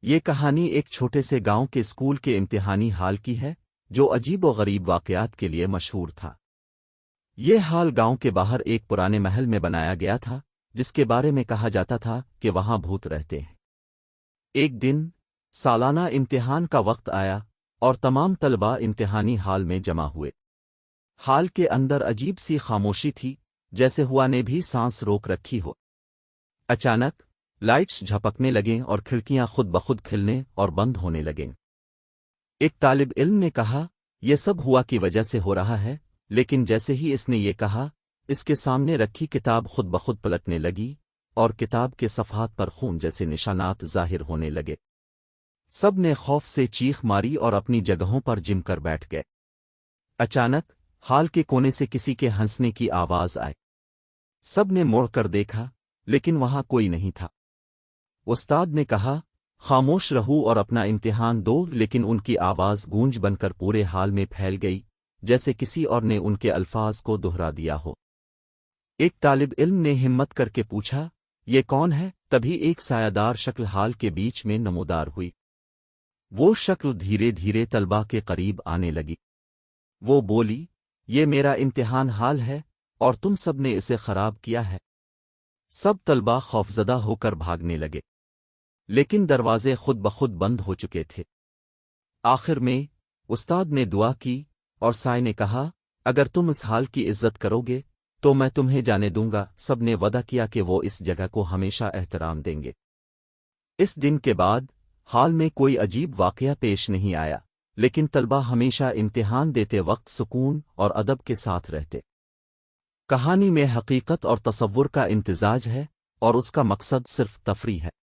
یہ کہانی ایک چھوٹے سے گاؤں کے اسکول کے امتحانی ہال کی ہے جو عجیب و غریب واقعات کے لیے مشہور تھا۔ یہ ہال گاؤں کے باہر ایک پرانے محل میں بنایا گیا تھا جس کے بارے میں کہا جاتا تھا کہ وہاں بھوت رہتے ہیں۔ ایک دن سالانہ امتحان کا وقت آیا اور تمام طلباء امتحانی ہال میں جمع ہوئے۔ ہال کے اندر عجیب سی خاموشی تھی، جیسے ہوا نے بھی سانس روک رکھی ہو۔ اچانک لائٹس جھپکنے لگیں اور کھڑکیاں خود بخود کھلنے اور بند ہونے لگیں۔ ایک طالب علم نے کہا، یہ سب ہوا کی وجہ سے ہو رہا ہے، لیکن جیسے ہی اس نے یہ کہا، اس کے سامنے رکھی کتاب خود بخود پلٹنے لگی اور کتاب کے صفحات پر خون جیسے نشانات ظاہر ہونے لگے۔ سب نے خوف سے چیخ ماری اور اپنی جگہوں پر جم کر بیٹھ گئے۔ اچانک ہال کے کونے سے کسی کے ہنسنے کی آواز آئی۔ سب نے مڑ کر دیکھا، لیکن وہاں کوئی نہیں تھا۔ استاد نے کہا، خاموش رہو اور اپنا امتحان دو، لیکن ان کی آواز گونج بن کر پورے ہال میں پھیل گئی، جیسے کسی اور نے ان کے الفاظ کو دہرا دیا ہو۔ ایک طالب علم نے ہمت کر کے پوچھا، یہ کون ہے؟ تبھی ایک سایہ دار شکل ہال کے بیچ میں نمودار ہوئی۔ وہ شکل دھیرے دھیرے طلباء کے قریب آنے لگی۔ وہ بولی، یہ میرا امتحان ہال ہے اور تم سب نے اسے خراب کیا ہے۔ سب طلباء خوفزدہ ہو کر بھاگنے لگے، لیکن دروازے خود بخود بند ہو چکے تھے۔ آخر میں استاد نے دعا کی اور سائے نے کہا، اگر تم اس ہال کی عزت کرو گے تو میں تمہیں جانے دوں گا۔ سب نے وعدہ کیا کہ وہ اس جگہ کو ہمیشہ احترام دیں گے۔ اس دن کے بعد ہال میں کوئی عجیب واقعہ پیش نہیں آیا، لیکن طلباء ہمیشہ امتحان دیتے وقت سکون اور ادب کے ساتھ رہتے۔ کہانی میں حقیقت اور تصور کا امتزاج ہے اور اس کا مقصد صرف تفریح ہے۔